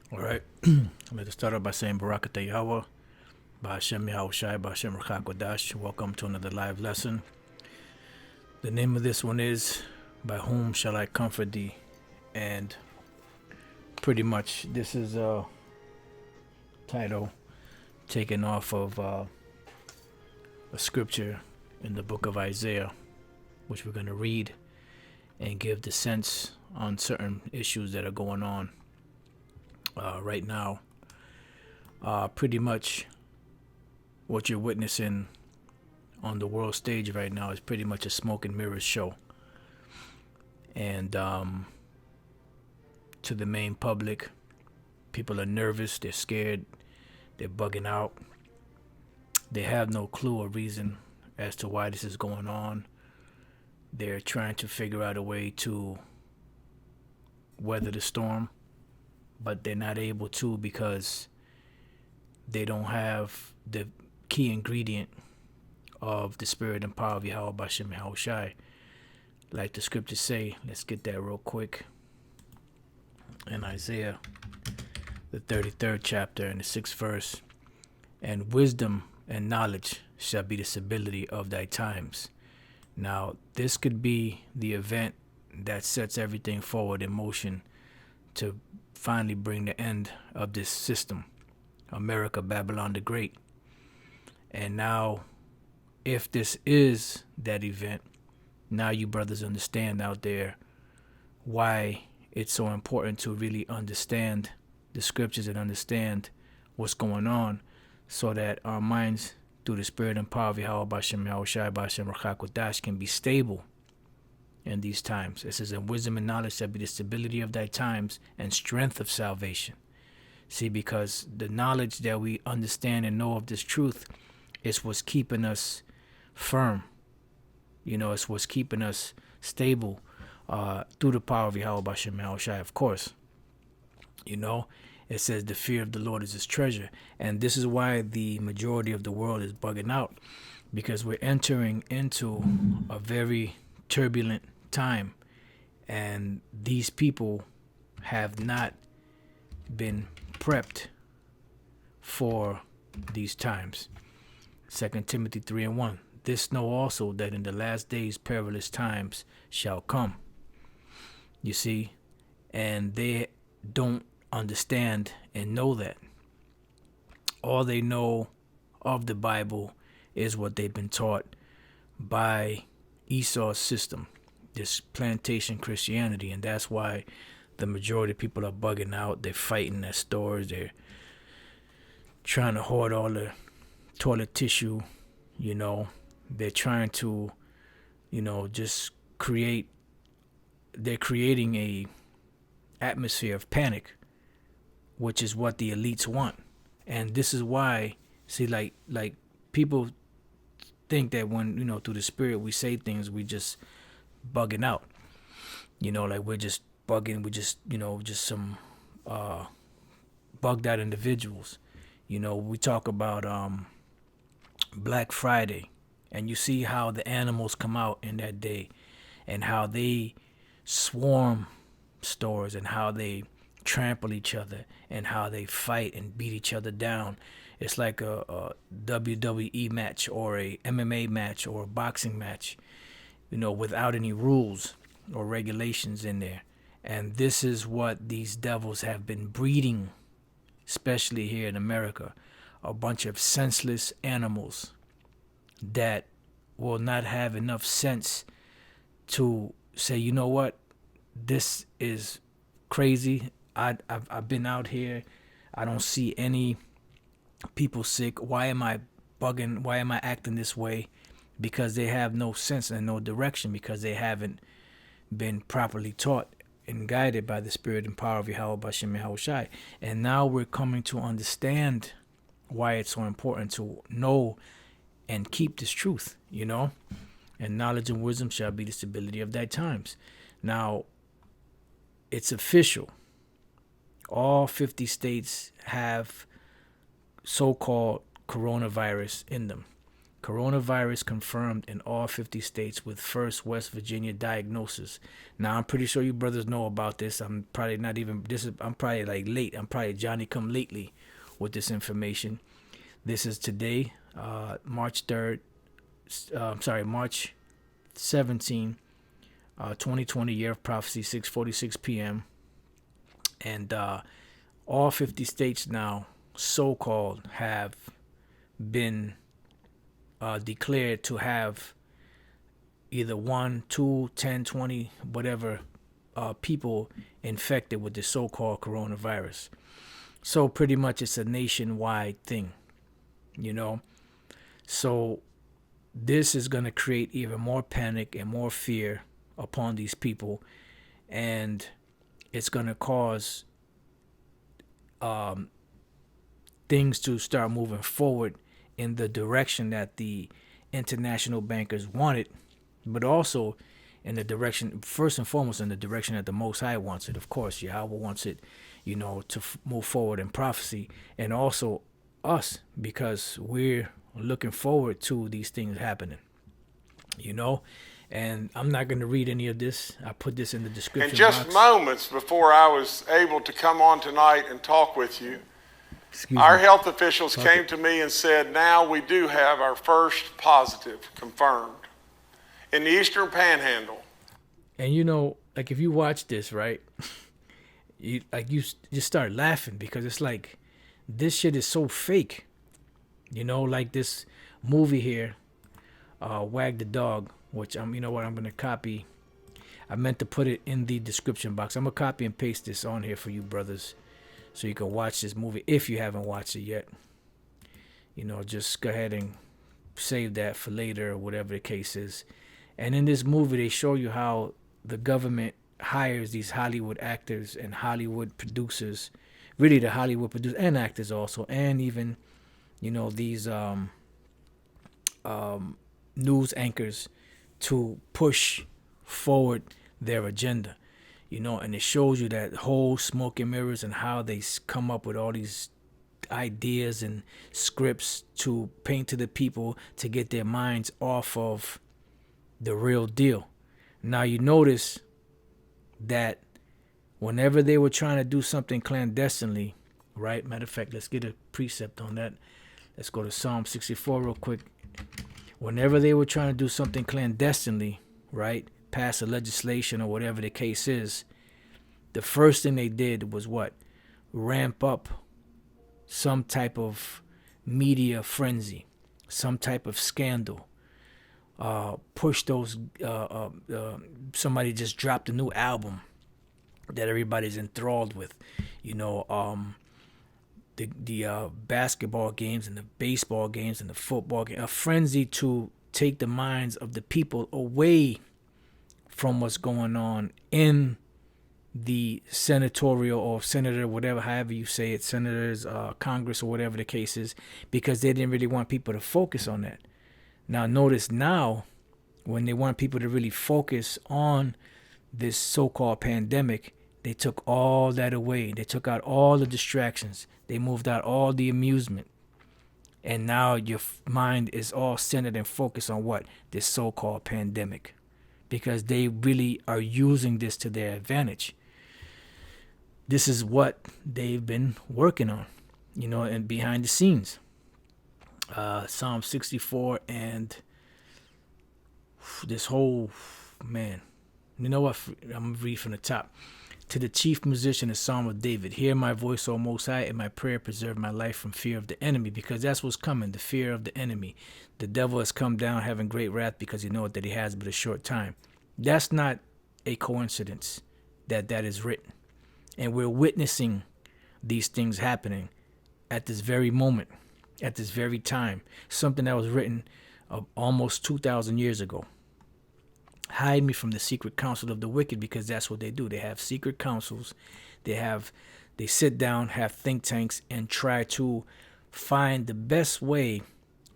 All right. I'm going to start off by saying Barakatah Yahweh, Ba'ashem Yahushai, Ba'ashem Rakakwadash. Welcome to another live lesson. The name of this one is By Whom Shall I Comfort Thee? And pretty much this is a title taken off of a scripture in the book of Isaiah, which we're going to read and give the sense on certain issues that are going on right now. Pretty much what you're witnessing on the world stage right now is pretty much a smoke and mirrors show. And to the main public, people are nervous, they're scared, they're bugging out. They have no clue or reason as to why this is going on. They're trying to figure out a way to weather the storm, but they're not able to because they don't have the key ingredient of the spirit and power of Yahweh Bashem Yahushai. Like the scriptures say, let's get that real quick. In Isaiah, the 33rd chapter and the 6th verse, and wisdom and knowledge shall be the stability of thy times. Now, this could be the event that sets everything forward in motion to finally bring the end of this system, America, Babylon the Great. And now, if this is that event, now you brothers understand out there why it's so important to really understand the scriptures and understand what's going on, so that our minds, through the spirit and power of Yahweh Bashem Yahushai Bashem Rakakwadash, can be stable in these times. It says, and wisdom and knowledge shall be the stability of thy times and strength of salvation. See, because the knowledge that we understand and know of this truth is what's keeping us firm. You know, it's what's keeping us stable through the power of Yahweh Bashem Yahushai, of course. You know, it says the fear of the Lord is his treasure. And this is why the majority of the world is bugging out, because we're entering into a very turbulent time. And these people have not been prepped for these times. 2 Timothy 3:1. This know also that in the last days perilous times shall come. You see, and they don't understand and know that. All they know of the Bible is what they've been taught by Esau's system, this plantation Christianity, and that's why the majority of people are bugging out. They're fighting at stores. They're trying to hoard all the toilet tissue, you know. They're trying to, you know, just they're creating a atmosphere of panic, which is what the elites want. And this is why, see, like people think that when, you know, through the spirit we say things, we just bugging out. You know, like we're just bugging, we just, you know, just some bugged out individuals. You know, we talk about Black Friday, and you see how the animals come out in that day and how they swarm stores and how they trample each other and how they fight and beat each other down. It's like a WWE match or a MMA match or a boxing match, you know, without any rules or regulations in there. And this is what these devils have been breeding, especially here in America. A bunch of senseless animals that will not have enough sense to say, you know what, this is crazy. I've been out here. I don't see any people sick. Why am I bugging? Why am I acting this way? Because they have no sense and no direction, because they haven't been properly taught and guided by the spirit and power of Yahweh Bashem Yahushai. And now we're coming to understand why it's so important to know and keep this truth, you know. And knowledge and wisdom shall be the stability of thy times. Now, it's official. All 50 states have so-called coronavirus in them. Coronavirus confirmed in all 50 states with first West Virginia diagnosis. Now, I'm pretty sure you brothers know about this. I'm probably not even, I'm probably like late. I'm probably Johnny come lately with this information. This is today, March 3rd, March 17, 2020, year of prophecy, 6:46 p.m. And all 50 states now, so-called, have been declared to have either 1, 2, 10, 20, whatever people infected with the so-called coronavirus. So pretty much it's a nationwide thing, you know. So this is going to create even more panic and more fear upon these people, and it's going to cause things to start moving forward in the direction that the international bankers wanted, but also in the direction, first and foremost, in the direction that the Most High wants it. Of course, Yahweh wants it, you know, to move forward in prophecy, and also us, because we're looking forward to these things happening, you know. And I'm not going to read any of this. I put this in the description box. And just moments before I was able to come on tonight and talk with you, our health officials came to me and said, now we do have our first positive confirmed in the Eastern Panhandle. And you know, like if you watch this, right, you just start laughing, because it's like, this shit is so fake. You know, like this movie here, Wag the Dog, which you know what, I'm gonna copy. I meant to put it in the description box. I'm gonna copy and paste this on here for you brothers, so you can watch this movie if you haven't watched it yet. You know, just go ahead and save that for later or whatever the case is. And in this movie, they show you how the government hires these Hollywood actors and Hollywood producers, really the Hollywood producers and actors also, and even, you know, these news anchors to push forward their agenda. You know, and it shows you that whole smoke and mirrors and how they come up with all these ideas and scripts to paint to the people to get their minds off of the real deal. Now you notice that whenever they were trying to do something clandestinely, right? Matter of fact, let's get a precept on that. Let's go to Psalm 64 real quick. Whenever they were trying to do something clandestinely, right? Pass a legislation or whatever the case is, the first thing they did was what? Ramp up some type of media frenzy, some type of scandal. Push those. Somebody just dropped a new album that everybody's enthralled with. You know, the basketball games and the baseball games and the football game. A frenzy to take the minds of the people away from what's going on in the senatorial or senator, whatever, however you say it, senators, Congress, or whatever the case is, because they didn't really want people to focus on that. Now, notice now, when they want people to really focus on this so-called pandemic, they took all that away. They took out all the distractions. They moved out all the amusement. And now your mind is all centered and focused on what? This so-called pandemic. Because they really are using this to their advantage. This is what they've been working on, you know, and behind the scenes. Psalm 64 and this whole, man, you know what? I'm going to read from the top. To the chief musician, a psalm of David. Hear my voice, O Most High, and my prayer preserve my life from fear of the enemy, because that's what's coming, the fear of the enemy. The devil has come down having great wrath because he knows that he has but a short time. That's not a coincidence that is written. And we're witnessing these things happening at this very moment, at this very time. Something that was written almost 2,000 years ago. Hide me from the secret counsel of the wicked, because that's what they do. They have secret counsels. They sit down, have think tanks, and try to find the best way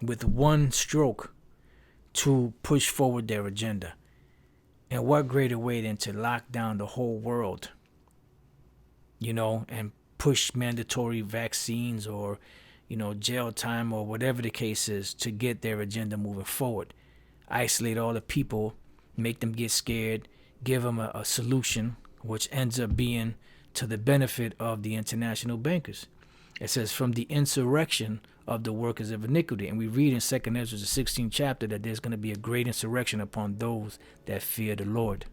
with one stroke to push forward their agenda. And what greater way than to lock down the whole world, you know, and push mandatory vaccines or, jail time or whatever the case is to get their agenda moving forward. Isolate all the people, make them get scared, give them a solution, which ends up being to the benefit of the international bankers. It says, from the insurrection of the workers of iniquity. And we read in 2nd Ezra, the 16th chapter, that there's going to be a great insurrection upon those that fear the Lord.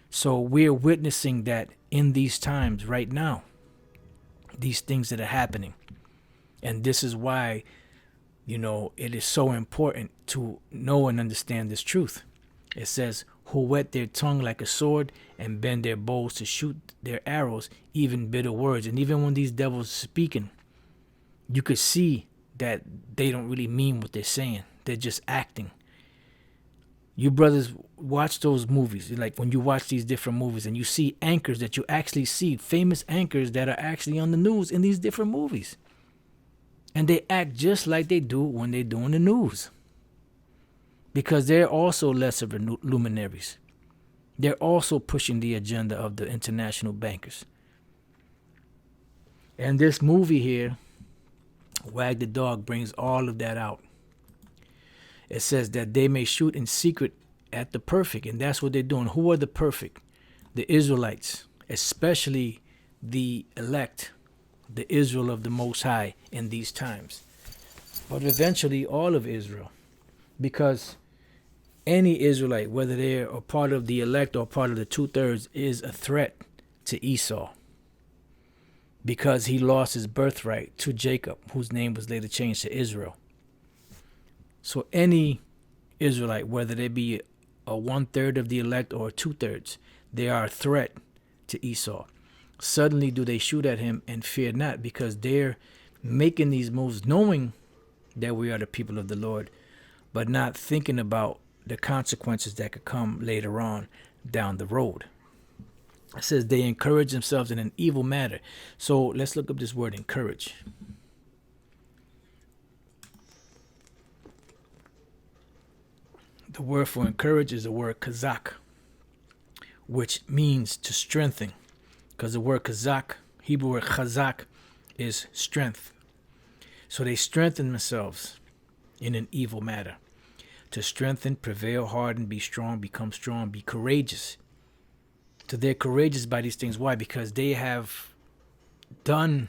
So we're witnessing that in these times right now, these things that are happening. And this is why, it is so important to know and understand this truth. It says, who whet their tongue like a sword and bend their bows to shoot their arrows, even bitter words. And even when these devils are speaking, you could see that they don't really mean what they're saying. They're just acting. You brothers watch those movies. Like when you watch these different movies and you see anchors that you actually see, famous anchors that are actually on the news in these different movies. And they act just like they do when they're doing the news. Because they're also lesser luminaries. They're also pushing the agenda of the international bankers. And this movie here, Wag the Dog, brings all of that out. It says that they may shoot in secret at the perfect, and that's what they're doing. Who are the perfect? The Israelites, especially the elect, the Israel of the Most High in these times. But eventually all of Israel, because any Israelite, whether they're a part of the elect or part of the 2/3, is a threat to Esau, because he lost his birthright to Jacob, whose name was later changed to Israel. So any Israelite, whether they be a 1/3 of the elect or 2/3, they are a threat to Esau. Suddenly do they shoot at him and fear not, because they're making these moves knowing that we are the people of the Lord, but not thinking about the consequences that could come later on down the road. It says they encourage themselves in an evil matter. So let's look up this word, encourage. The word for encourage is the word kazak, which means to strengthen. Because the word kazak, Hebrew word chazak, is strength. So they strengthen themselves in an evil matter. To strengthen, prevail, harden, be strong, become strong, be courageous. So they're courageous by these things. Why? Because they have done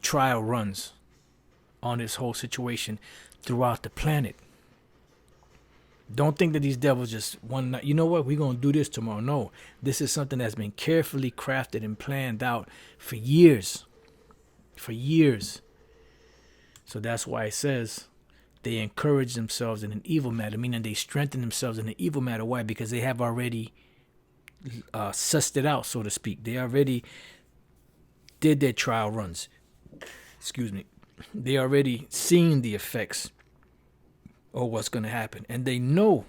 trial runs on this whole situation throughout the planet. Don't think that these devils just one night, you know what, we're going to do this tomorrow. No, this is something that's been carefully crafted and planned out for years. For years. So that's why it says they encourage themselves in an evil matter, meaning they strengthen themselves in an evil matter. Why? Because they have already sussed it out, so to speak. They already did their trial runs. Excuse me. They already seen the effects or what's going to happen. And they know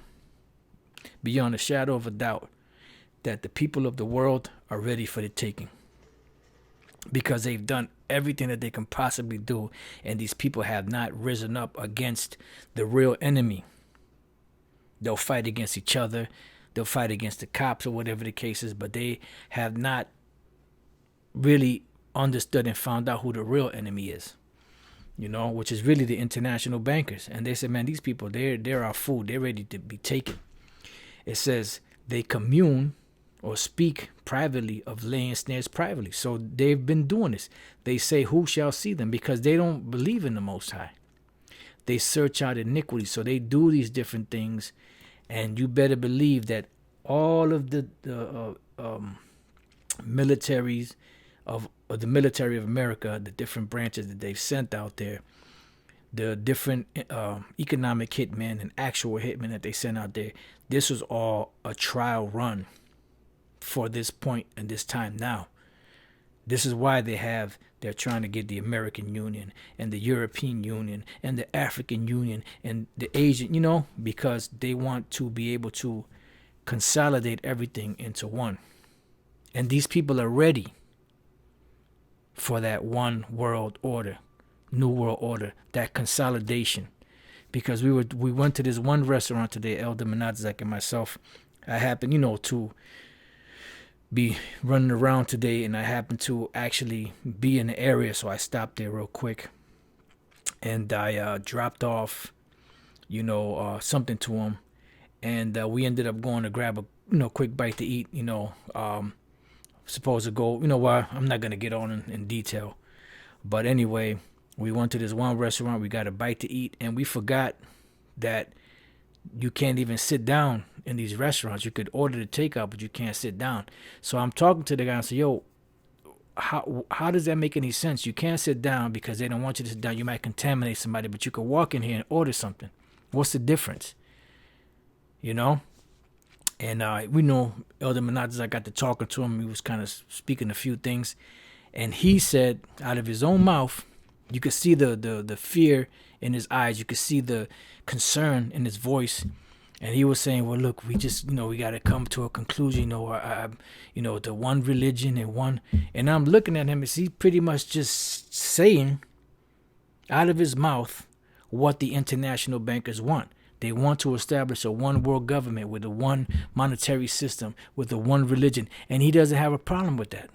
beyond a shadow of a doubt that the people of the world are ready for the taking, because they've done everything that they can possibly do, and these people have not risen up against the real enemy. They'll fight against each other, they'll fight against the cops or whatever the case is, but they have not really understood and found out who the real enemy is. Which is really the international bankers. And they said, man, these people, they're our food. They're ready to be taken. It says they commune or speak privately of laying snares privately. So they've been doing this. They say, who shall see them? Because they don't believe in the Most High. They search out iniquity. So they do these different things. And you better believe that all of the militaries of the military of America, the different branches that they've sent out there, the different economic hitmen and actual hitmen that they sent out there, this was all a trial run for this point and this time now. This is why they're trying to get the American Union and the European Union and the African Union and the Asian, because they want to be able to consolidate everything into one. And these people are ready for that one world order, new world order, that consolidation. Because we went to this one restaurant today, Elder Menadzak and myself. I happened, to be running around today, and I happened to actually be in the area, so I stopped there real quick, and I dropped off, something to him, and we ended up going to grab a quick bite to eat. Supposed to go. I'm not gonna get on in detail, but anyway, we went to this one restaurant. We got a bite to eat, and we forgot that you can't even sit down in these restaurants. You could order the takeout, but you can't sit down. So I'm talking to the guy and say, yo, how does that make any sense? You can't sit down because they don't want you to sit down. You might contaminate somebody, but you could walk in here and order something. What's the difference? And we know Elder Menendez, I got to talking to him. He was kind of speaking a few things. And he said out of his own mouth, you could see the fear in his eyes. You could see the concern in his voice. And he was saying, well, look, we just, we got to come to a conclusion, the one religion and one. And I'm looking at him and he's pretty much just saying out of his mouth what the international bankers want. They want to establish a one world government with a one monetary system, with a one religion. And he doesn't have a problem with that.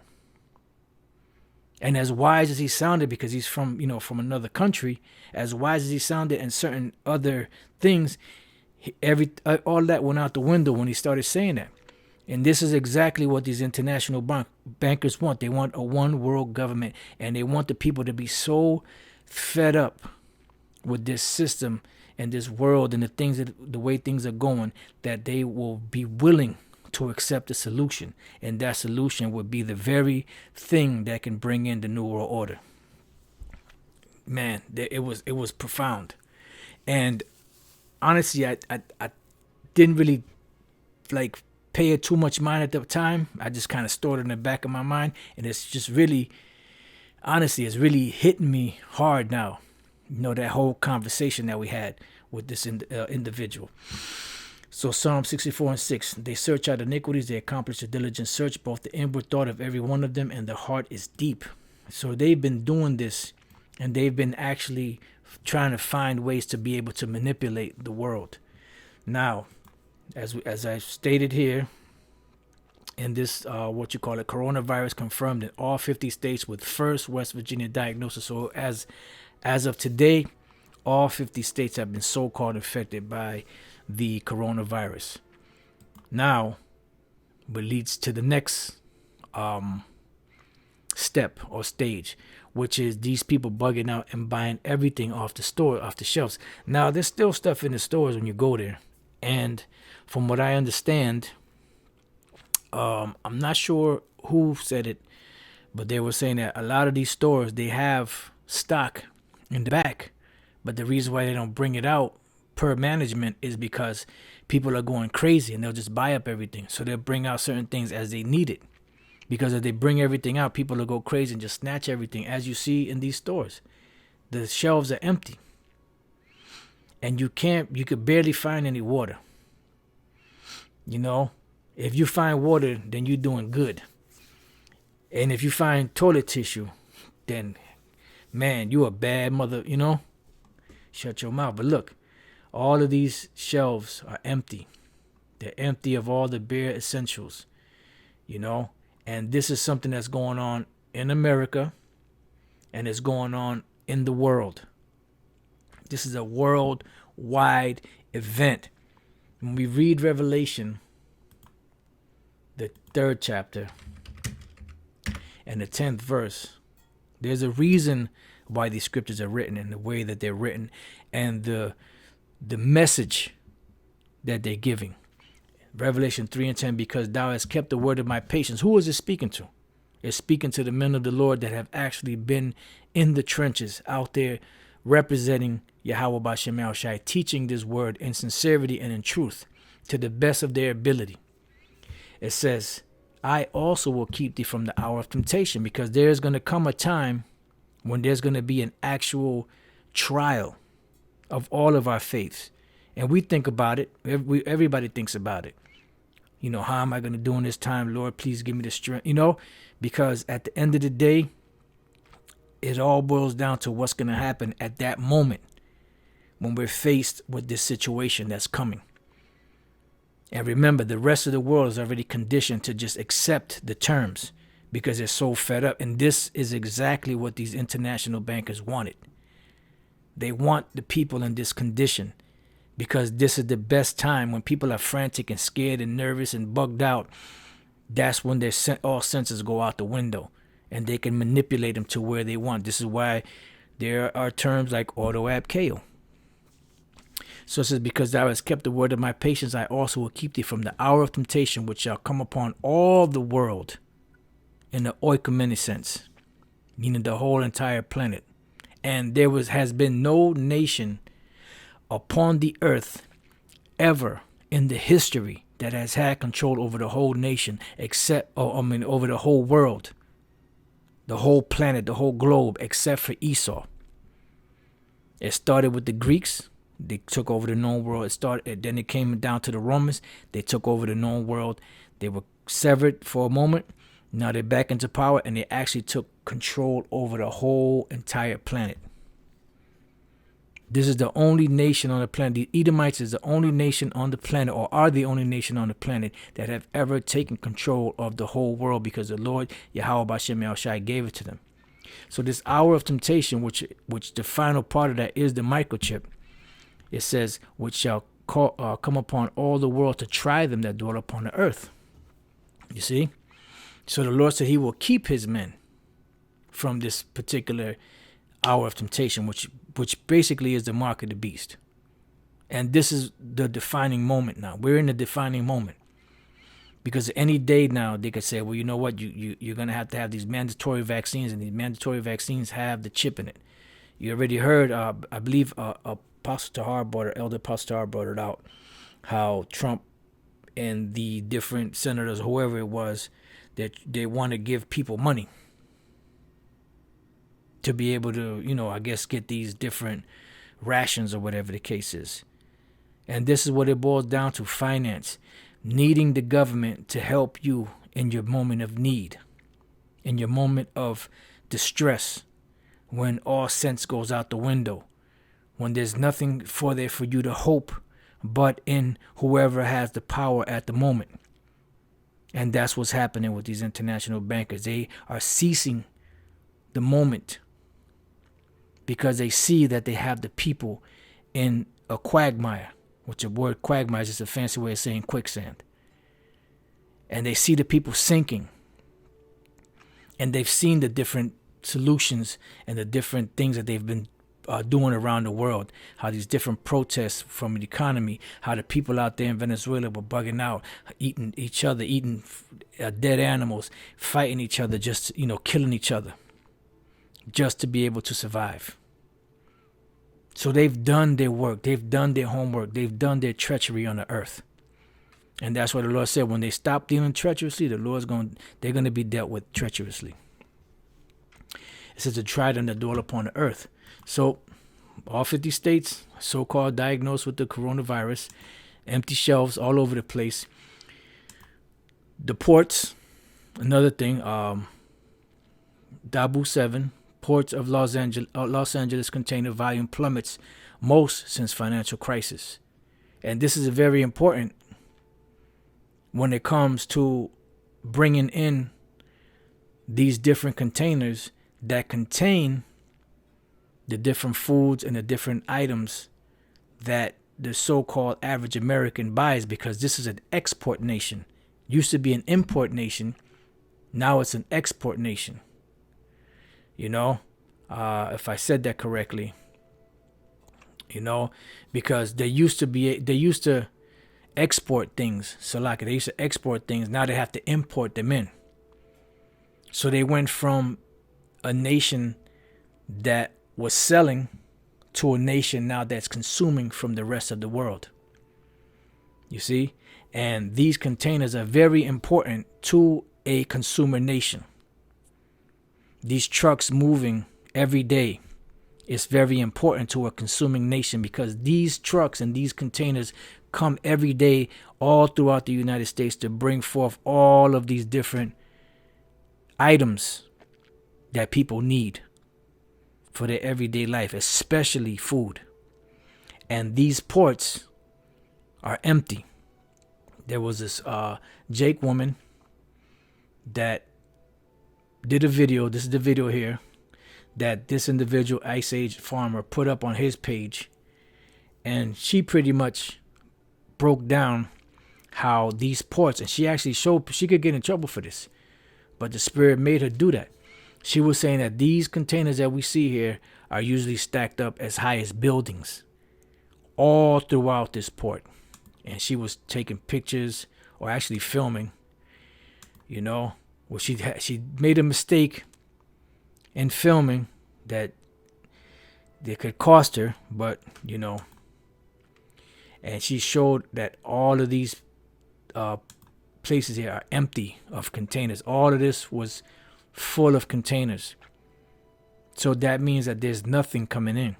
And as wise as he sounded, because he's from another country, as wise as he sounded in certain other things, all that went out the window when he started saying that. And this is exactly what these international bankers want. They want a one world government, and they want the people to be so fed up with this system and this world and the way things are going, that they will be willing to accept a solution. And that solution would be the very thing that can bring in the New World Order. Man, it was profound. And honestly, I didn't really pay it too much mind at the time. I just kind of stored it in the back of my mind, and it's just really, honestly, it's really hitting me hard now. That whole conversation that we had with this individual. So Psalm 64:6, they search out iniquities, they accomplish a diligent search, both the inward thought of every one of them, and the heart is deep. So they've been doing this, and they've been actually trying to find ways to be able to manipulate the world. Now, as I stated here, in this, coronavirus confirmed in all 50 states with first West Virginia diagnosis. So as of today, all 50 states have been so-called infected by the coronavirus. Now, what leads to the next step or stage, which is these people bugging out and buying everything off the shelves. Now, there's still stuff in the stores when you go there. And from what I understand, I'm not sure who said it, but they were saying that a lot of these stores, they have stock in the back. But the reason why they don't bring it out per management is because people are going crazy and they'll just buy up everything. So they'll bring out certain things as they need it. Because if they bring everything out, people will go crazy and just snatch everything, as you see in these stores. The shelves are empty. And you could barely find any water. If you find water, then you're doing good. And if you find toilet tissue, then, man, you a bad mother, Shut your mouth. But look, all of these shelves are empty. They're empty of all the bare essentials, And this is something that's going on in America, and it's going on in the world. This is a worldwide event. When we read Revelation, the 3rd chapter and the 10th verse, there's a reason why these scriptures are written in the way that they're written, and the message that they're giving. Revelation 3:10, because thou hast kept the word of my patience. Who is it speaking to? It's speaking to the men of the Lord that have actually been in the trenches out there representing Yahweh B'Shem Yahushai, teaching this word in sincerity and in truth to the best of their ability. It says, I also will keep thee from the hour of temptation, because there's going to come a time when there's going to be an actual trial of all of our faiths. And we think about it. Everybody thinks about it. How am I going to do in this time? Lord, please give me the strength. Because at the end of the day, it all boils down to what's going to happen at that moment when we're faced with this situation that's coming. And remember, the rest of the world is already conditioned to just accept the terms because they're so fed up. And this is exactly what these international bankers wanted. They want the people in this condition because this is the best time when people are frantic and scared and nervous and bugged out. That's when all senses go out the window and they can manipulate them to where they want. This is why there are terms like auto-abkeo. So it says, because thou hast kept the word of my patience, I also will keep thee from the hour of temptation, which shall come upon all the world in the oikoumene sense, meaning the whole entire planet. And there has been no nation upon the earth ever in the history that has had control over the whole nation, over the whole world, the whole planet, the whole globe, except for Esau. It started with the Greeks. They took over the known world. Then it came down to the Romans. They took over the known world. They were severed for a moment. Now they're back into power, and they actually took control over the whole entire planet. This is the only nation on the planet. The Edomites is the only nation on the planet, or are the only nation on the planet that have ever taken control of the whole world, because the Lord Yahweh Bashem Yahushai gave it to them. So this hour of temptation, which the final part of that is the microchip. It says, which shall come upon all the world to try them that dwell upon the earth. You see? So the Lord said he will keep his men from this particular hour of temptation, which basically is the mark of the beast. And this is the defining moment now. We're in the defining moment. Because any day now they could say, well, you know what? You're going to have these mandatory vaccines, and these mandatory vaccines have the chip in it. You already heard, I believe, Apostle Tahar Elder Apostle Tahar brought it out, how Trump and the different senators, whoever it was, that they want to give people money to be able to, I guess, get these different rations or whatever the case is. And this is what it boils down to: finance, needing the government to help you in your moment of need, in your moment of distress, when all sense goes out the window, when there's nothing for you to hope but in whoever has the power at the moment. And that's what's happening with these international bankers. They are seizing the moment because they see that they have the people in a quagmire, which the word quagmire is just a fancy way of saying quicksand. And they see the people sinking. And they've seen the different solutions and the different things that they've been doing around the world, how these different protests from the economy, how the people out there in Venezuela were bugging out, eating each other, eating dead animals, fighting each other, just, killing each other, just to be able to survive. So they've done their work, they've done their homework, they've done their treachery on the earth. And that's what the Lord said: when they stop dealing treacherously, they're going to be dealt with treacherously. It says to try them that dwell upon the earth. So all 50 states, so-called diagnosed with the coronavirus, empty shelves all over the place. The ports, another thing, Dabu 7, ports of Los Angeles container volume plummets most since financial crisis. And this is very important when it comes to bringing in these different containers that contain the different foods and the different items that the so-called average American buys, because this is an export nation. Used to be an import nation. Now it's an export nation. If I said that correctly, because they used to export things. So like they used to export things. Now they have to import them in. So they went from a nation that was selling to a nation now that's consuming from the rest of the world. You see? And these containers are very important to a consumer nation. These trucks moving every day is very important to a consuming nation, because these trucks and these containers come every day all throughout the United States to bring forth all of these different items that people need for their everyday life, especially food. And these ports are empty. there was this Jake woman that did a video. This is the video here that this individual Ice Age farmer put up on his page, and she pretty much broke down how these ports, and she actually showed she could get in trouble for this, but the Spirit made her do that. She was saying that these containers that we see here are usually stacked up as high as buildings all throughout this port. And she was taking pictures, or actually filming, you know. Well, she made a mistake in filming that could cost her, but, you know. And she showed that all of these places here are empty of containers. All of this was full of containers. So that means that there's nothing coming in.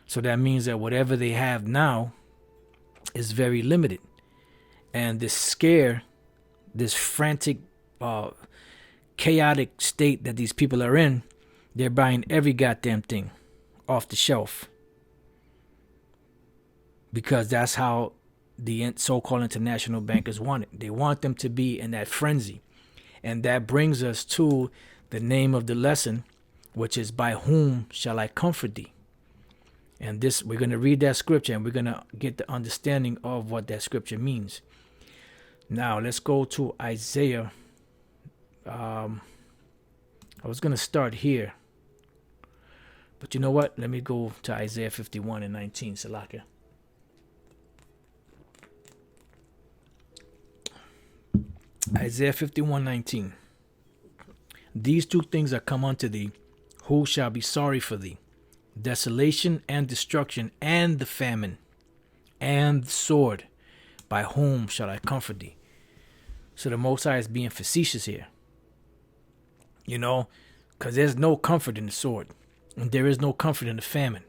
So that means that whatever they have now is very limited. And this scare, this frantic, chaotic state that these people are in, they're buying every goddamn thing off the shelf. Because that's how the so-called international bankers want it. They want them to be in that frenzy. And that brings us to the name of the lesson, which is, by whom shall I comfort thee? And this, we're going to read that scripture, and we're going to get the understanding of what that scripture means. Now, let's go to Isaiah. I was going to start here, but you know what? Let me go to Isaiah 51 and 19, Salakia. Isaiah 51:19. These two things are come unto thee, who shall be sorry for thee? Desolation and destruction, and the famine, and the sword. By whom shall I comfort thee? So the Most High is being facetious here. You know, because there's no comfort in the sword, and there is no comfort in the famine.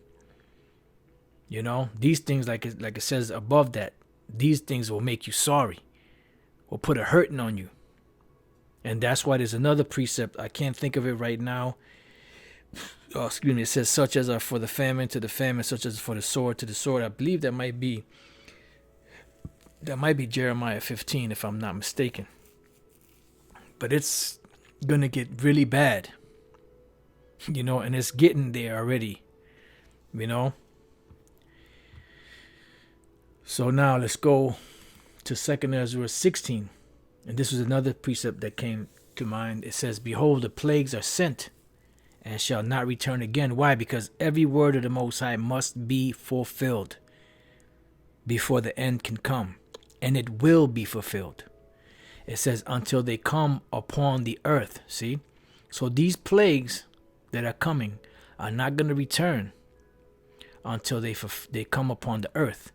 You know, these things, like it says above that, these things will make you sorry, will put a hurting on you. And that's why there's another precept. I can't think of it right now. Oh, excuse me. It says, such as are for the famine to the famine, such as for the sword to the sword. I believe that might be Jeremiah 15, if I'm not mistaken. But it's going to get really bad, you know, and it's getting there already, you know. So now let's go to 2 Ezra 16. And this was another precept that came to mind. It says, behold, the plagues are sent and shall not return again. Why? Because every word of the Most High must be fulfilled before the end can come. And it will be fulfilled. It says, until they come upon the earth. See? So these plagues that are coming are not going to return until they come upon the earth.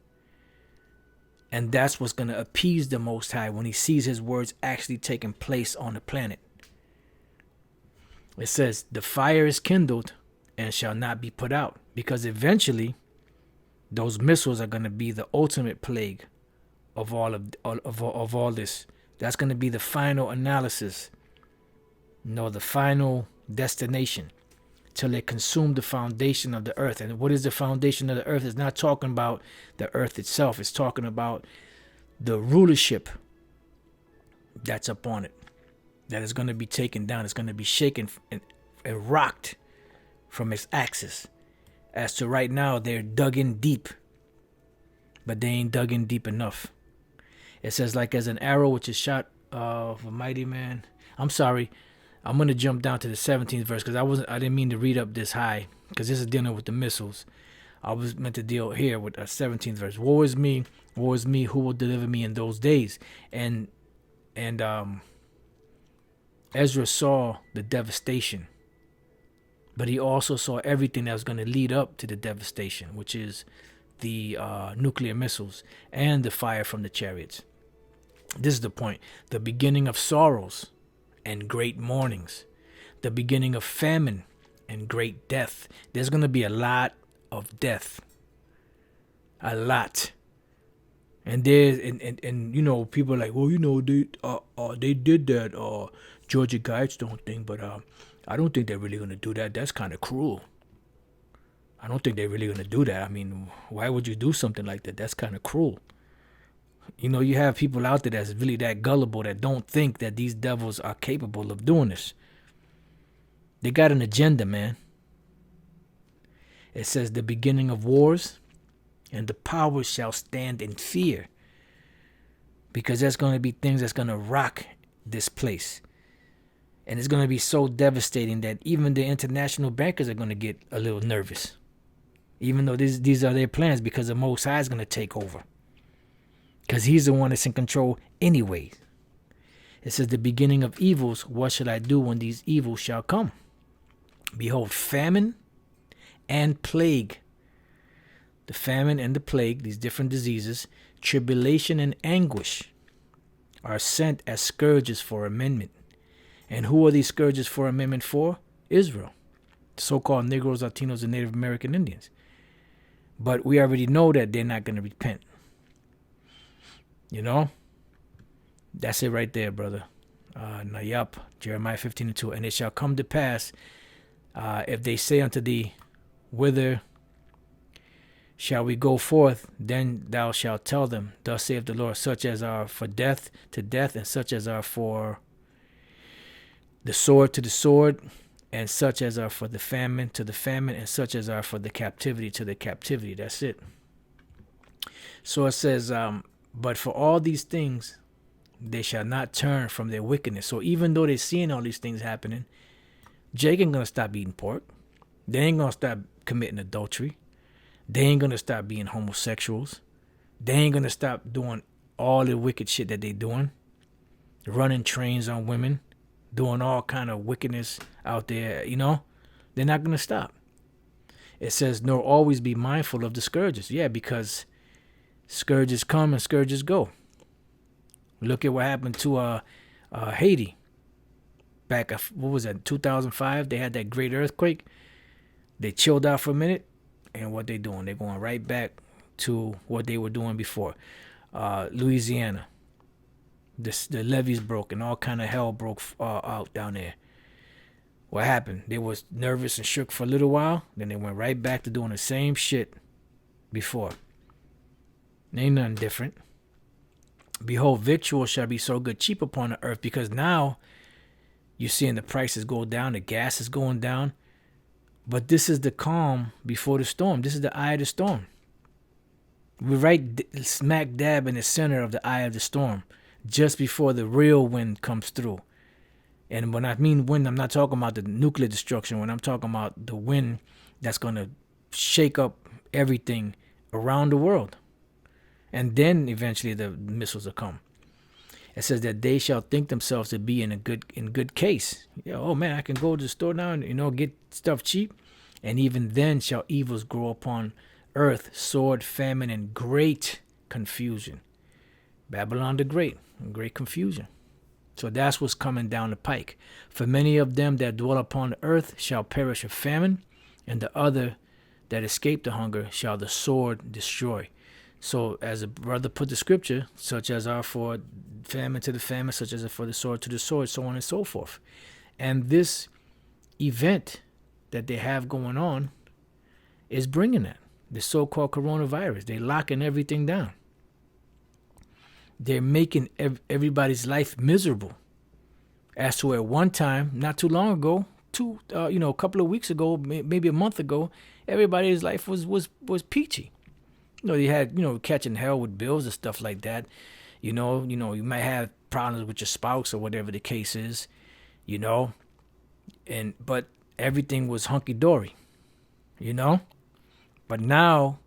And that's what's going to appease the Most High when he sees his words actually taking place on the planet. It says, the fire is kindled and shall not be put out. Because eventually, those missiles are going to be the ultimate plague of all this. That's going to be the final analysis. No, the final destination. Till they consume the foundation of the earth. And what is the foundation of the earth? It's not talking about the earth itself. It's talking about the rulership that's upon it. That is going to be taken down. It's going to be shaken and rocked from its axis. As to right now, they're dug in deep. But they ain't dug in deep enough. It says, like as an arrow which is shot of a mighty man. I'm sorry. I'm going to jump down to the 17th verse because I didn't mean to read up this high because this is dealing with the missiles. I was meant to deal here with a 17th verse. Woe is me, who will deliver me in those days? And Ezra saw the devastation, but he also saw everything that was going to lead up to the devastation, which is the nuclear missiles and the fire from the chariots. This is the point. The beginning of sorrows and great mournings, the beginning of famine and great death. There's going to be a lot of death, a lot. And there's and you know, people are like, well, you know, they did that. Georgia Guides don't think, but I don't think they're really going to do that. That's kind of cruel. I don't think they're really going to do that. I mean, why would you do something like that? That's kind of cruel. You know, you have people out there that's really that gullible that don't think that these devils are capable of doing this. They got an agenda, man. It says the beginning of wars and the powers shall stand in fear. Because there's going to be things that's going to rock this place. And it's going to be so devastating that even the international bankers are going to get a little nervous. Even though these are their plans, because the Most High is going to take over. Because he's the one that's in control anyway. It says the beginning of evils, what shall I do when these evils shall come? Behold, famine and plague. The famine and the plague, these different diseases, tribulation and anguish are sent as scourges for amendment. And who are these scourges for amendment for? Israel. The so-called Negroes, Latinos, and Native American Indians. But we already know that they're not going to repent. You know? That's it right there, brother. Yup, Jeremiah 15:2. And it shall come to pass, if they say unto thee, whither shall we go forth? Then thou shalt tell them, thus saith the Lord, such as are for death to death, and such as are for the sword to the sword, and such as are for the famine to the famine, and such as are for the captivity to the captivity. That's it. So it says, but for all these things, they shall not turn from their wickedness. So even though they're seeing all these things happening, Jake ain't going to stop eating pork. They ain't going to stop committing adultery. They ain't going to stop being homosexuals. They ain't going to stop doing all the wicked shit that they doing. Running trains on women. Doing all kind of wickedness out there, you know. They're not going to stop. It says, nor always be mindful of the scourges. Yeah, because scourges come and scourges go. Look at what happened to Haiti. Back, what was that, 2005? They had that great earthquake. They chilled out for a minute. And what they doing? They're going right back to what they were doing before. Louisiana. The levees broke and all kind of hell broke out down there. What happened? They was nervous and shook for a little while. Then they went right back to doing the same shit before. Ain't nothing different. Behold, victual shall be so good cheap upon the earth, because now you're seeing the prices go down. The gas is going down. But this is the calm before the storm. This is the eye of the storm. We're right smack dab in the center of the eye of the storm, just before the real wind comes through. And when I mean wind, I'm not talking about the nuclear destruction. When I'm talking about the wind that's going to shake up everything around the world. And then eventually the missiles will come. It says that they shall think themselves to be in good case. Oh man, I can go to the store now and get stuff cheap. And even then shall evils grow upon earth, sword, famine, and great confusion. Babylon the Great, great confusion. So that's what's coming down the pike. For many of them that dwell upon the earth shall perish of famine, and the other that escape the hunger shall the sword destroy. So as a brother put the scripture, such as are for famine to the famine, such as are for the sword to the sword, so on and so forth. And this event that they have going on is bringing that. The so-called coronavirus. They're locking everything down. They're making everybody's life miserable. As to at one time, not too long ago, a couple of weeks ago, maybe a month ago, everybody's life was peachy. They had, catching hell with bills and stuff like that. You might have problems with your spouse or whatever the case is, but everything was hunky-dory, But now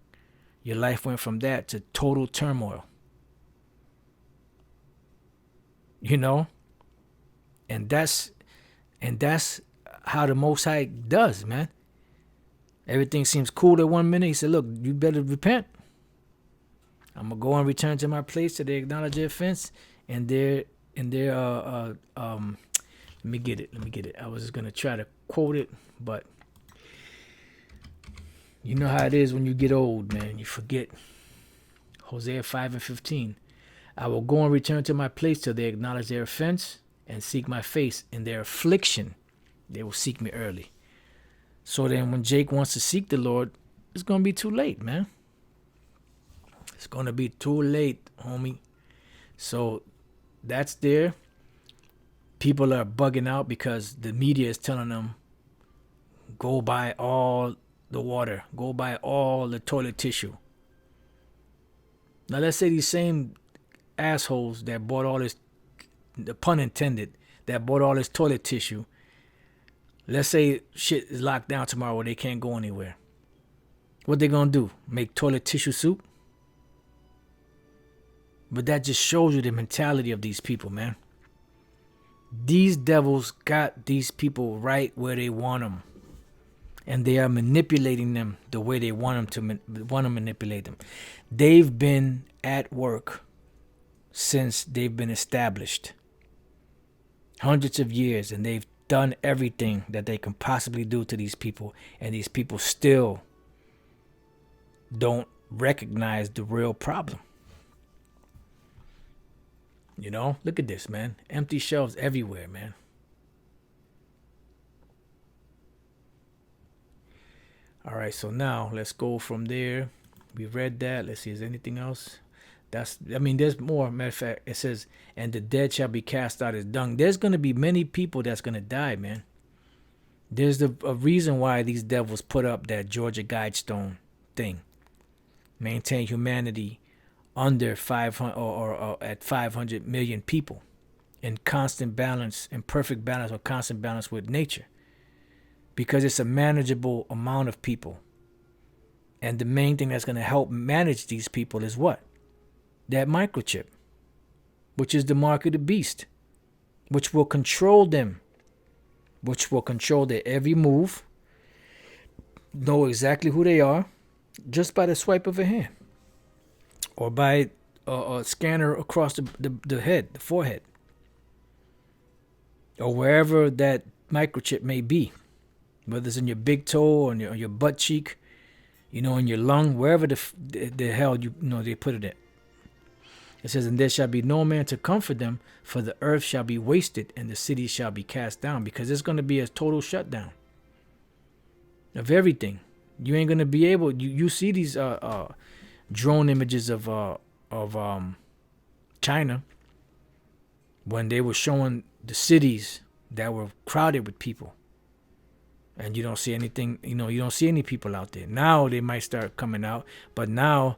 your life went from that to total turmoil, And that's how the Most High does, man. Everything seems cool at 1 minute. He said, look, you better repent. I'm gonna go and return to my place till they acknowledge their offense and their let me get it. I was just gonna try to quote it, but you know how it is when you get old, man. You forget. Hosea 5:15. I will go and return to my place till they acknowledge their offense and seek my face. In their affliction, they will seek me early. So then when Jake wants to seek the Lord, it's gonna be too late, man. It's going to be too late, homie. So that's there. People are bugging out because the media is telling them, go buy all the water, go buy all the toilet tissue. Now let's say these same assholes that bought all this, the pun intended, that bought all this toilet tissue, let's say shit is locked down tomorrow where they can't go anywhere. What they gonna do? Make toilet tissue soup? But that just shows you the mentality of these people, man. These devils got these people right where they want them. And they are manipulating them the way they want them to manipulate them. They've been at work since they've been established. Hundreds of years, and they've done everything that they can possibly do to these people, and these people still don't recognize the real problem. You know, look at this, man. Empty shelves everywhere, man. All right, so now let's go from there. We read that. Let's see, is there anything else? There's more. Matter of fact, it says, and the dead shall be cast out as dung. There's going to be many people that's going to die, man. There's a reason why these devils put up that Georgia Guidestone thing. Maintain humanity under 500 or at 500 million people in constant balance, in perfect balance or constant balance with nature. Because it's a manageable amount of people. And the main thing that's going to help manage these people is what? That microchip, which is the mark of the beast, which will control them, which will control their every move, know exactly who they are, just by the swipe of a hand, or by a scanner across the head, the forehead, or wherever that microchip may be, whether it's in your big toe or on your butt cheek, in your lung, wherever the hell they put it at. It says, and there shall be no man to comfort them, for the earth shall be wasted and the cities shall be cast down, because it's going to be a total shutdown of everything. You ain't going to be able, you see these drone images of China when they were showing the cities that were crowded with people. And you don't see anything, you don't see any people out there. Now they might start coming out, but now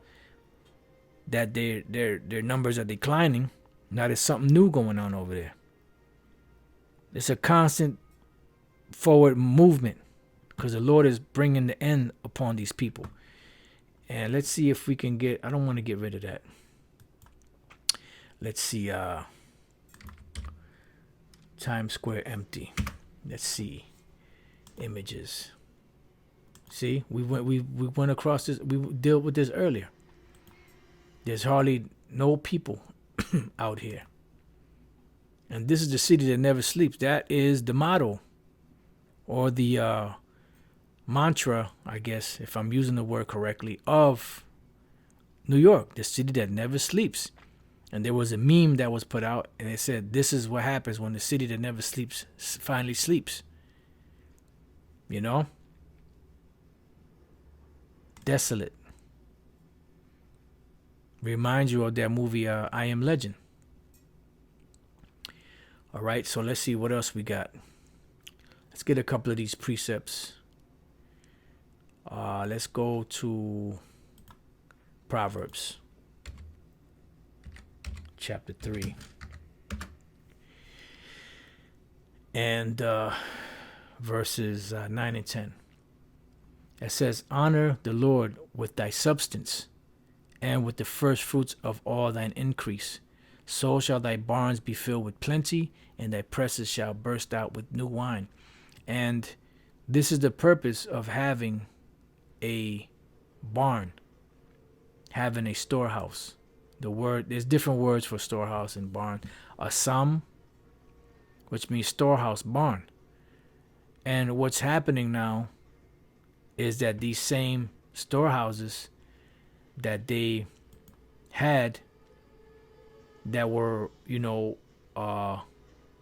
that their numbers are declining, now there's something new going on over there. It's a constant forward movement because the Lord is bringing the end upon these people. And let's see if we can get, I don't want to get rid of that. Let's see, Times Square empty. Let's see. Images. See, we went across this. We dealt with this earlier. There's hardly no people out here, and this is the city that never sleeps. That is the motto, or the mantra, I guess, if I'm using the word correctly, of New York, the city that never sleeps. And there was a meme that was put out, and it said, "This is what happens when the city that never sleeps finally sleeps." Desolate. Reminds you of that movie, I Am Legend. All right, so let's see what else we got. Let's get a couple of these precepts. Let's go to Proverbs chapter 3. And verses 9 and 10. It says, honor the Lord with thy substance and with the first fruits of all thine increase. So shall thy barns be filled with plenty, and thy presses shall burst out with new wine. And this is the purpose of having a barn, having a storehouse. There's different words for storehouse and barn. A sam, which means storehouse, barn. And what's happening now is that these same storehouses that they had that were,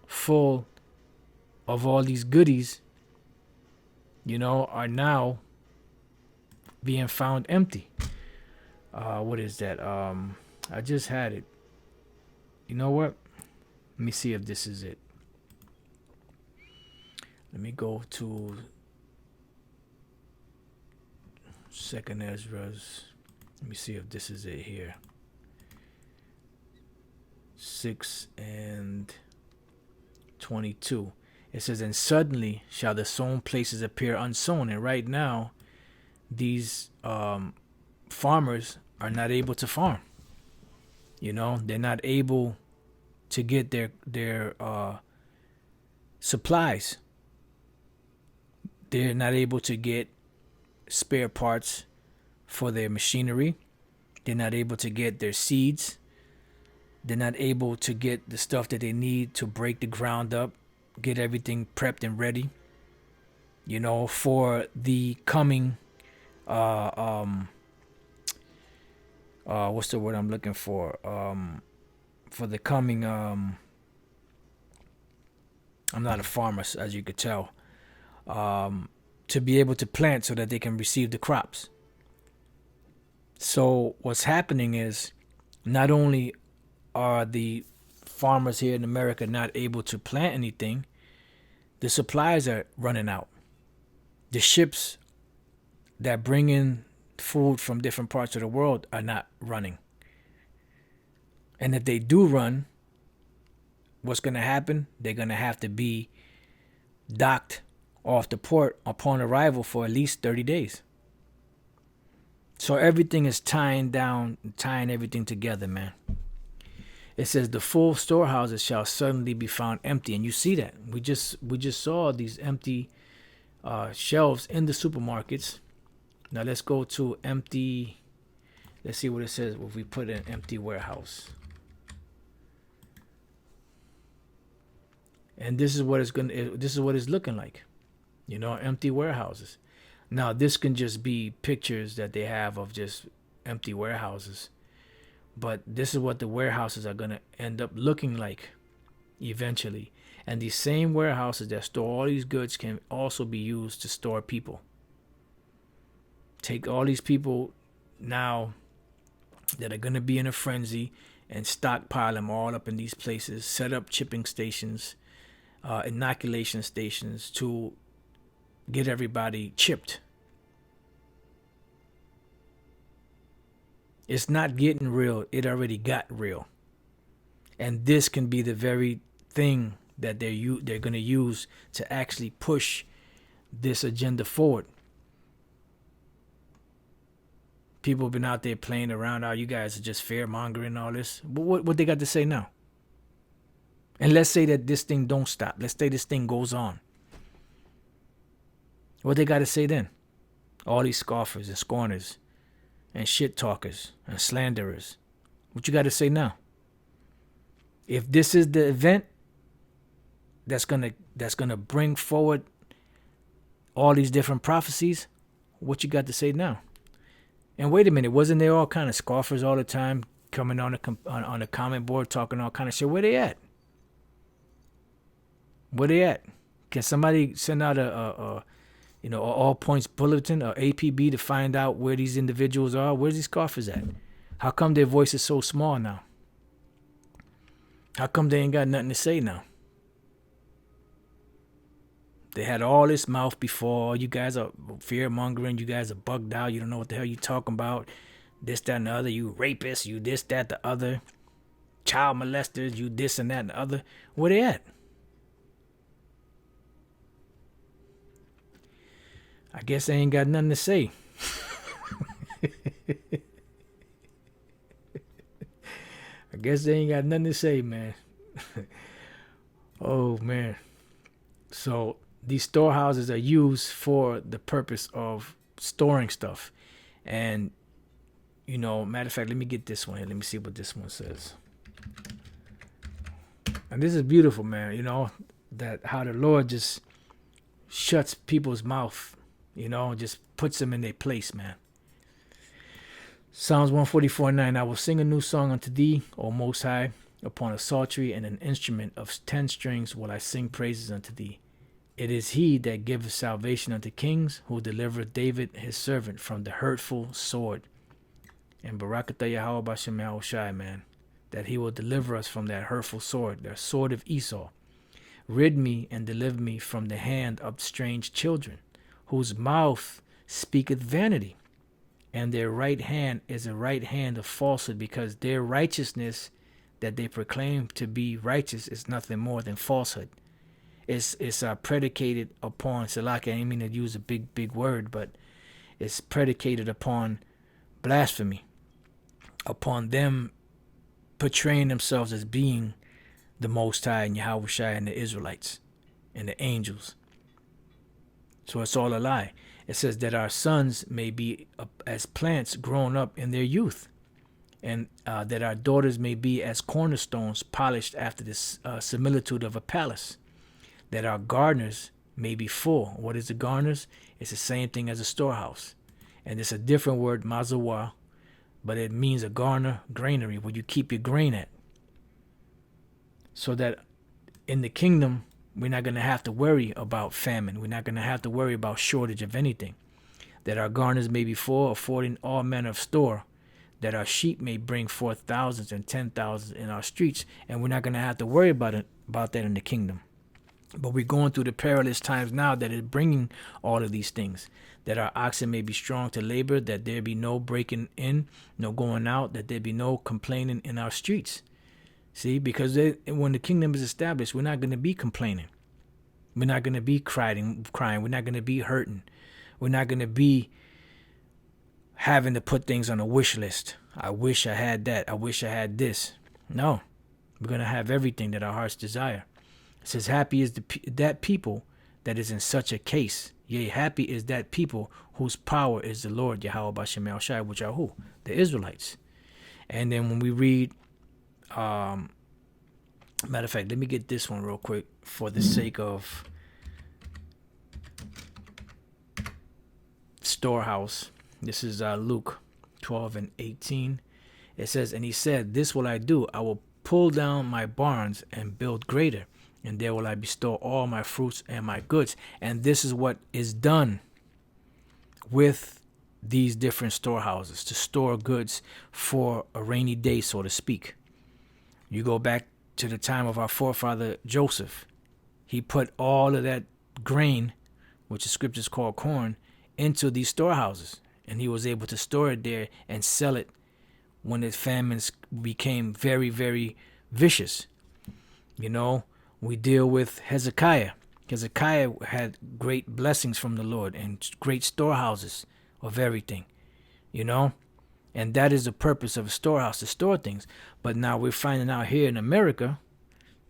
full of all these goodies, are now being found empty. What is that? I just had it. you know what? Let me see if this is it. Let me go to Second Ezra's. Let me see if this is it here. 6:22. It says, and suddenly shall the sown places appear unsown. And right now, these farmers are not able to farm. You know, they're not able to get their supplies. They're not able to get spare parts for their machinery. They're not able to get their seeds. They're not able to get the stuff that they need to break the ground up, get everything prepped and ready, you know, for the coming what's the word I'm looking for the coming I'm not a farmer, as you could tell, to be able to plant so that they can receive the crops. So what's happening is, not only are the farmers here in America not able to plant anything, the supplies are running out. The ships that bring in food from different parts of the world are not running. And if they do run, what's going to happen? They're going to have to be docked off the port upon arrival for at least 30 days. So everything is tying everything together, man. It says the full storehouses shall suddenly be found empty. And you see that. We just saw these empty shelves in the supermarkets. Now let's go to empty. Let's see what it says if we put in empty warehouse. And this is what it's looking like. You know, empty warehouses. Now this can just be pictures that they have of just empty warehouses. But this is what the warehouses are going to end up looking like eventually. And these same warehouses that store all these goods can also be used to store people. Take all these people now that are going to be in a frenzy and stockpile them all up in these places, set up chipping stations, inoculation stations to get everybody chipped. It's not getting real. It already got real. And this can be the very thing that they're going to use to actually push this agenda forward. People have been out there playing around. Oh, you guys are just fear-mongering and all this. But what they got to say now? And let's say that this thing don't stop. Let's say this thing goes on. What they got to say then? All these scoffers and scorners and shit talkers and slanderers. What you got to say now? If this is the event that's gonna bring forward all these different prophecies, what you got to say now? And wait a minute, wasn't there all kind of scoffers all the time coming on the comment board talking all kind of shit? Where they at? Where they at? Can somebody send out a all points bulletin or APB to find out where these individuals are? Where's these scoffers at? How come their voice is so small now? How come they ain't got nothing to say now? They had all this mouth before. You guys are fear-mongering. You guys are bugged out. You don't know what the hell you talking about. This, that, and the other. You rapists. You this, that, the other. Child molesters. You this and that and the other. Where they at? I guess they ain't got nothing to say. I guess they ain't got nothing to say, man. Oh, man. So these storehouses are used for the purpose of storing stuff. And, matter of fact, let me get this one here. Let me see what this one says. And this is beautiful, man. That how the Lord just shuts people's mouth, just puts them in their place, man. Psalms 144:9. I will sing a new song unto thee, O Most High. Upon a psaltery and an instrument of 10 strings will I sing praises unto thee. It is he that giveth salvation unto kings, who delivereth David his servant from the hurtful sword. And Barakatah Yahweh Bashem Yahushai, man. that he will deliver us from that hurtful sword, the sword of Esau. Rid me and deliver me from the hand of strange children, whose mouth speaketh vanity, and their right hand is a right hand of falsehood, because their righteousness that they proclaim to be righteous is nothing more than falsehood. It's predicated upon, Salaki, I didn't mean to use a big word, but it's predicated upon blasphemy, upon them portraying themselves as being the Most High and Yahushua and the Israelites and the angels. So it's all a lie. It says that our sons may be as plants grown up in their youth, and that our daughters may be as cornerstones polished after the similitude of a palace, that our garners may be full. What is the garners? It's the same thing as a storehouse. And it's a different word, mazawa, but it means a garner, granary, where you keep your grain at. So that in the kingdom, we're not going to have to worry about famine. We're not going to have to worry about shortage of anything. That our garners may be full, affording all manner of store. That our sheep may bring forth thousands and 10,000 in our streets. And we're not going to have to worry about that in the kingdom. But we're going through the perilous times now that is bringing all of these things. That our oxen may be strong to labor. That there be no breaking in, no going out. That there be no complaining in our streets. See, because when the kingdom is established, we're not going to be complaining. We're not going to be crying. We're not going to be hurting. We're not going to be having to put things on a wish list. I wish I had that. I wish I had this. No, we're going to have everything that our hearts desire. It says, happy is that people that is in such a case. Yea, happy is that people whose power is the Lord, Yahweh Bashem El Shai, which are who? The Israelites. And then when we read, matter of fact, let me get this one real quick for the sake of Storehouse. This is Luke 12:18. It says, and he said, this will I do. I will pull down my barns and build greater, and there will I bestow all my fruits and my goods. And this is what is done with these different storehouses, to store goods for a rainy day, so to speak. You go back to the time of our forefather Joseph. He put all of that grain, which the scriptures call corn, into these storehouses. And he was able to store it there and sell it when the famines became very, very vicious. You know, we deal with Hezekiah. Hezekiah had great blessings from the Lord and great storehouses of everything, you know. And that is the purpose of a storehouse, to store things. But now we're finding out here in America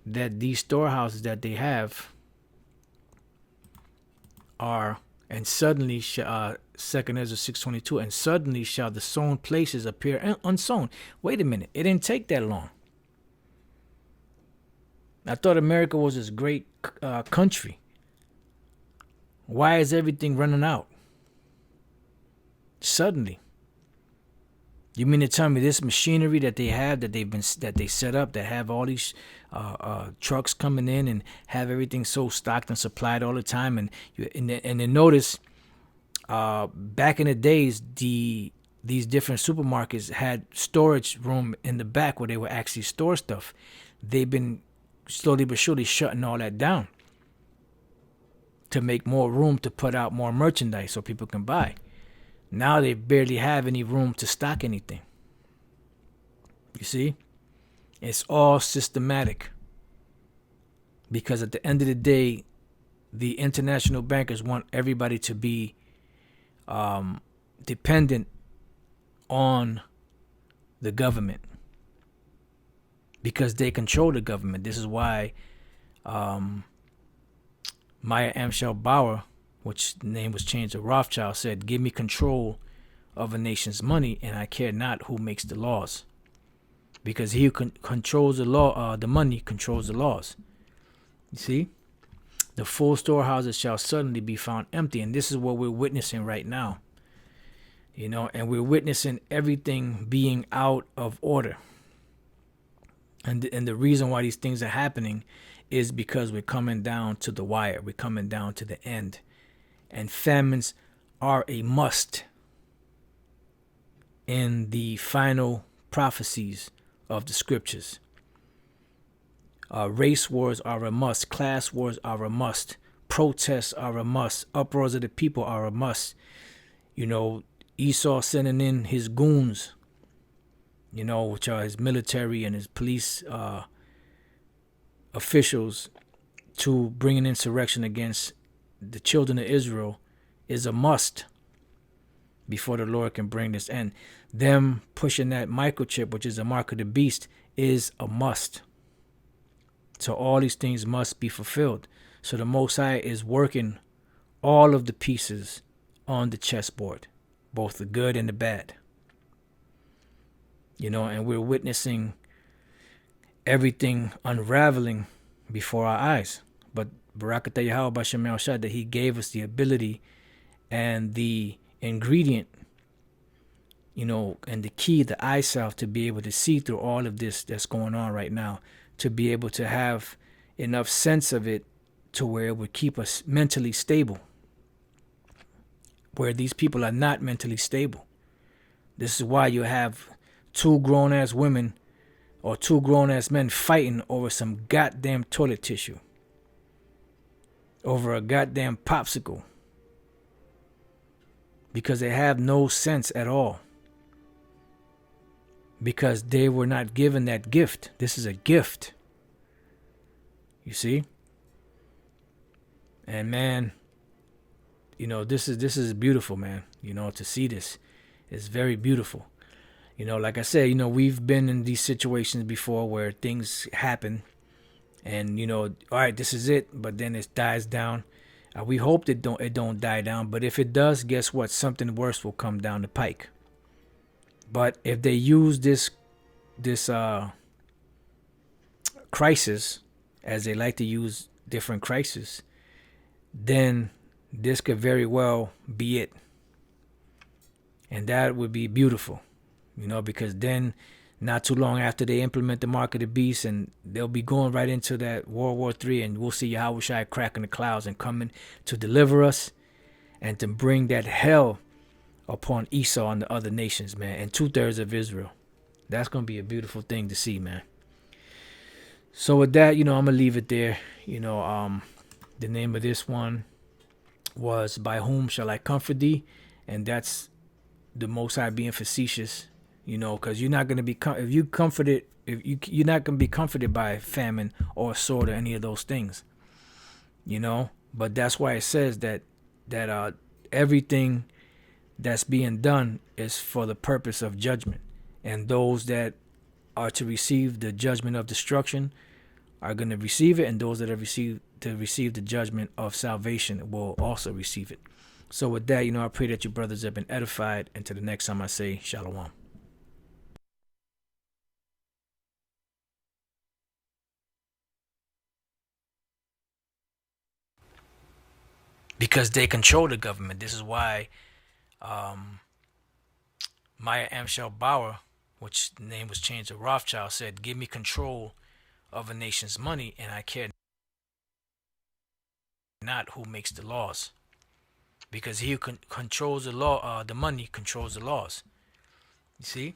that these storehouses that they have are, and suddenly, 2 Ezra 6:22, and suddenly shall the sown places appear unsown. Wait a minute, it didn't take that long. I thought America was this great country. Why is everything running out? Suddenly. You mean to tell me this machinery that they have, that they set up, that have all these trucks coming in and have everything so stocked and supplied all the time, and then notice back in the days these different supermarkets had storage room in the back where they would actually store stuff. They've been slowly but surely shutting all that down to make more room to put out more merchandise so people can buy. Now they barely have any room to stock anything. You see? It's all systematic. Because at the end of the day, the international bankers want everybody to be dependent on the government. Because they control the government. This is why Maya Amschel Bauer, which the name was changed to Rothschild, said, give me control of a nation's money and I care not who makes the laws. Because he who controls the law, the money controls the laws. You see? The full storehouses shall suddenly be found empty. And this is what we're witnessing right now. You know, and we're witnessing everything being out of order. And the reason why these things are happening is because we're coming down to the wire. We're coming down to the end. And famines are a must in the final prophecies of the scriptures. Race wars are a must. Class wars are a must. Protests are a must. Uproars of the people are a must. Esau sending in his goons, which are his military and his police officials, to bring an insurrection against the children of Israel is a must before the Lord can bring this end. Them pushing that microchip, which is a mark of the beast, is a must. So all these things must be fulfilled. So the Most High is working all of the pieces on the chessboard, both the good and the bad. And we're witnessing everything unraveling before our eyes. But Barakatah Yahweh Bashem El Shad, that he gave us the ability and the ingredient, and the key, the eye salve, to be able to see through all of this that's going on right now, to be able to have enough sense of it to where it would keep us mentally stable, where these people are not mentally stable. This is why you have two grown-ass women or two grown-ass men fighting over some goddamn toilet tissue, over a goddamn popsicle, because they have no sense at all, because they were not given that gift. This is a gift, you see. And man, this is beautiful, man. To see this is very beautiful. Like I said, we've been in these situations before where things happen and, all right, this is it, but then it dies down. We hope it don't die down, but if it does, guess what? Something worse will come down the pike. But if they use this crisis, as they like to use different crises, then this could very well be it. And that would be beautiful, because then not too long after they implement the mark of the beast, and they'll be going right into that World War III, and we'll see Yahweh Shai cracking the clouds and coming to deliver us and to bring that hell upon Esau and the other nations, man, and 2/3 of Israel. That's going to be a beautiful thing to see, man. So with that, I'm going to leave it there. The name of this one was By Whom Shall I Comfort Thee? And that's the Most High being facetious, because you're not going to be, you're not going to be comforted by famine or sword or any of those things, But that's why it says that everything that's being done is for the purpose of judgment. And those that are to receive the judgment of destruction are going to receive it, and those that are to receive the judgment of salvation will also receive it. So with that, I pray that you brothers have been edified, and to the next time I say Shalom. Because they control the government. This is why Maya Amschel Bauer, which the name was changed to Rothschild, said, "Give me control of a nation's money, and I care not who makes the laws." Because he who controls the law, the money controls the laws. You see?